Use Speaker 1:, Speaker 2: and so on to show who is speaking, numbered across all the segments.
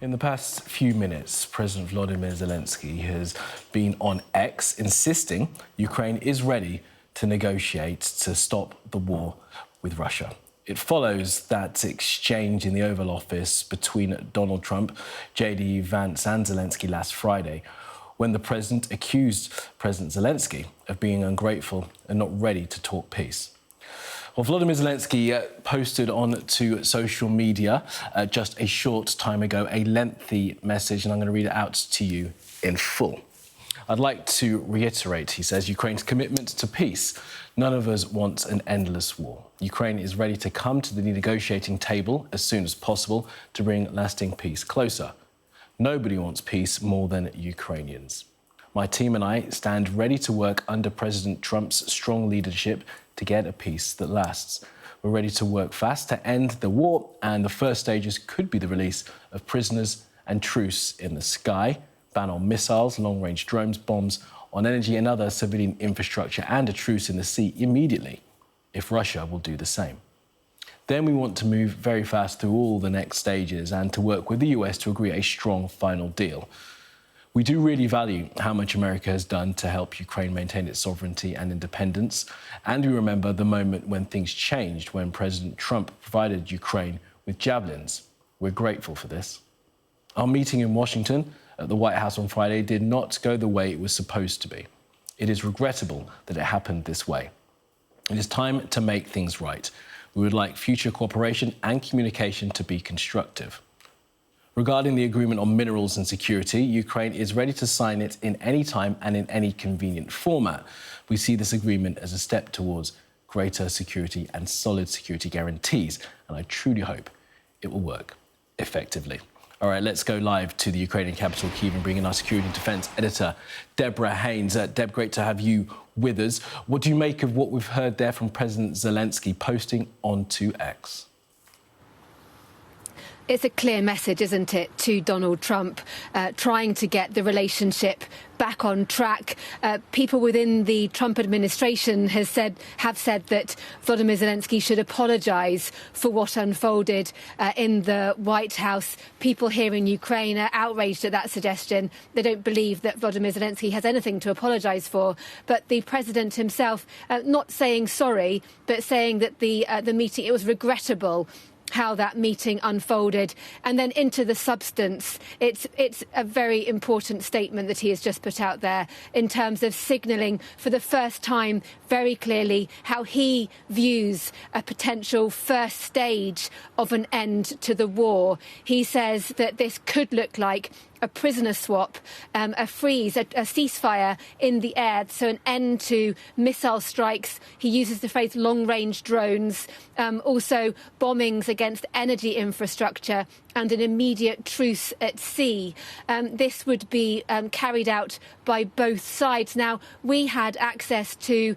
Speaker 1: In the past few minutes, President Volodymyr Zelenskyy has been on X insisting Ukraine is ready to negotiate to stop the war with Russia. It follows that exchange in the Oval Office between Donald Trump, JD Vance and Zelenskyy last Friday, when the president accused President Zelenskyy of being ungrateful and not ready to talk peace. Well, Volodymyr Zelenskyy posted onto social media just a short time ago a lengthy message, and I'm going to read it out to you in full. I'd like to reiterate, he says, Ukraine's commitment to peace. None of us wants an endless war. Ukraine is ready to come to the negotiating table as soon as possible to bring lasting peace closer. Nobody wants peace more than Ukrainians. My team and I stand ready to work under President Trump's strong leadership to get a peace that lasts. We're ready to work fast to end the war, and the first stages could be the release of prisoners and truce in the sky, ban on missiles, long-range drones, bombs on energy and other civilian infrastructure, and a truce in the sea immediately, if Russia will do the same. Then we want to move very fast through all the next stages and to work with the US to agree a strong final deal. We do really value how much America has done to help Ukraine maintain its sovereignty and independence, and we remember the moment when things changed, when President Trump provided Ukraine with javelins. We're grateful for this. Our meeting in Washington at the White House on Friday did not go the way it was supposed to be. It is regrettable that it happened this way. It is time to make things right. We would like future cooperation and communication to be constructive. Regarding the agreement on minerals and security, Ukraine is ready to sign it in any time and in any convenient format. We see this agreement as a step towards greater security and solid security guarantees, and I truly hope it will work effectively. All right, let's go live to the Ukrainian capital, Kyiv, and bring in our security and defence editor, Deborah Haynes. Deb, great to have you with us. What do you make of what we've heard there from President Zelenskyy posting onto X?
Speaker 2: It's a clear message, isn't it, to Donald Trump, trying to get the relationship back on track. People within the Trump administration have said that Volodymyr Zelenskyy should apologise for what unfolded in the White House. People here in Ukraine are outraged at that suggestion. They don't believe that Volodymyr Zelenskyy has anything to apologise for. But the president himself, not saying sorry, but saying that the meeting, it was regrettable how that meeting unfolded. And then into the substance, it's a very important statement that he has just put out there in terms of signalling for the first time very clearly how he views a potential first stage of an end to the war. He says that this could look like a prisoner swap, a freeze, a ceasefire in the air, so an end to missile strikes. He uses the phrase long-range drones, also bombings against energy infrastructure, and an immediate truce at sea. This would be carried out by both sides. Now, we had access to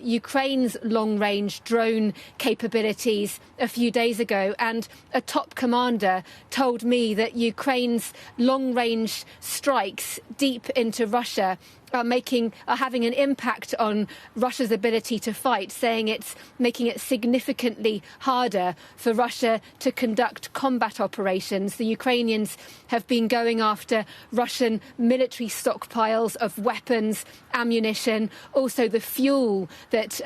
Speaker 2: Ukraine's long-range drone capabilities a few days ago, and a top commander told me that Ukraine's long-range strikes deep into Russia are having an impact on Russia's ability to fight, saying it's making it significantly harder for Russia to conduct combat operations. The Ukrainians have been going after Russian military stockpiles of weapons, ammunition, also the fuel that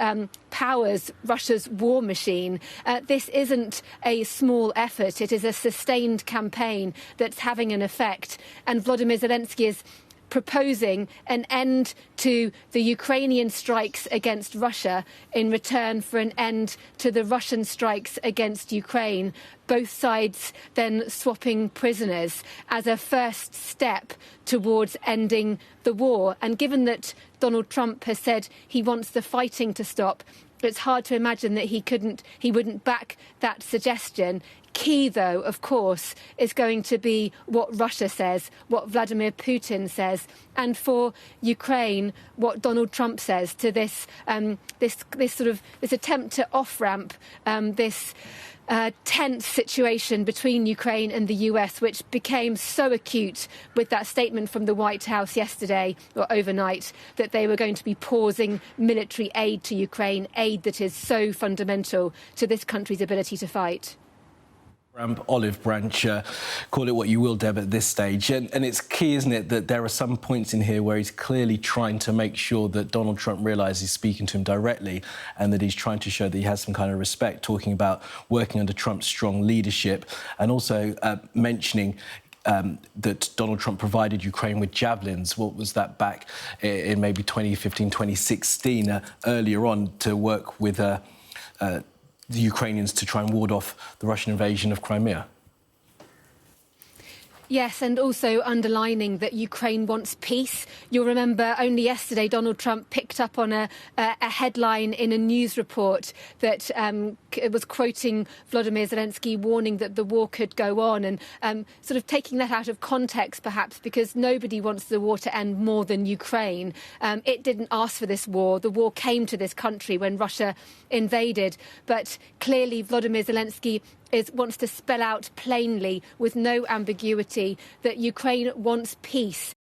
Speaker 2: powers Russia's war machine. This isn't a small effort. It is a sustained campaign that's having an effect. And Volodymyr Zelenskyy is proposing an end to the Ukrainian strikes against Russia in return for an end to the Russian strikes against Ukraine, both sides then swapping prisoners as a first step towards ending the war. And given that Donald Trump has said he wants the fighting to stop, it's hard to imagine that he wouldn't back that suggestion. Key, though, of course, is going to be what Russia says, what Vladimir Putin says, and for Ukraine, what Donald Trump says to this attempt to off-ramp this tense situation between Ukraine and the US, which became so acute with that statement from the White House yesterday or overnight that they were going to be pausing military aid to Ukraine, aid that is so fundamental to this country's ability to fight.
Speaker 1: Olive branch, call it what you will, Deb, at this stage. And it's key, isn't it, that there are some points in here where he's clearly trying to make sure that Donald Trump realises he's speaking to him directly and that he's trying to show that he has some kind of respect, talking about working under Trump's strong leadership and also mentioning that Donald Trump provided Ukraine with javelins. What was that back in maybe 2015, 2016, earlier on to work with the Ukrainians to try and ward off the Russian invasion of Crimea?
Speaker 2: Yes, and also underlining that Ukraine wants peace. You'll remember only yesterday Donald Trump picked up on a headline in a news report that was quoting Volodymyr Zelenskyy, warning that the war could go on, and sort of taking that out of context, perhaps, because nobody wants the war to end more than Ukraine. It didn't ask for this war. The war came to this country when Russia invaded. But clearly Volodymyr Zelenskyy wants to spell out plainly, with no ambiguity, that Ukraine wants peace.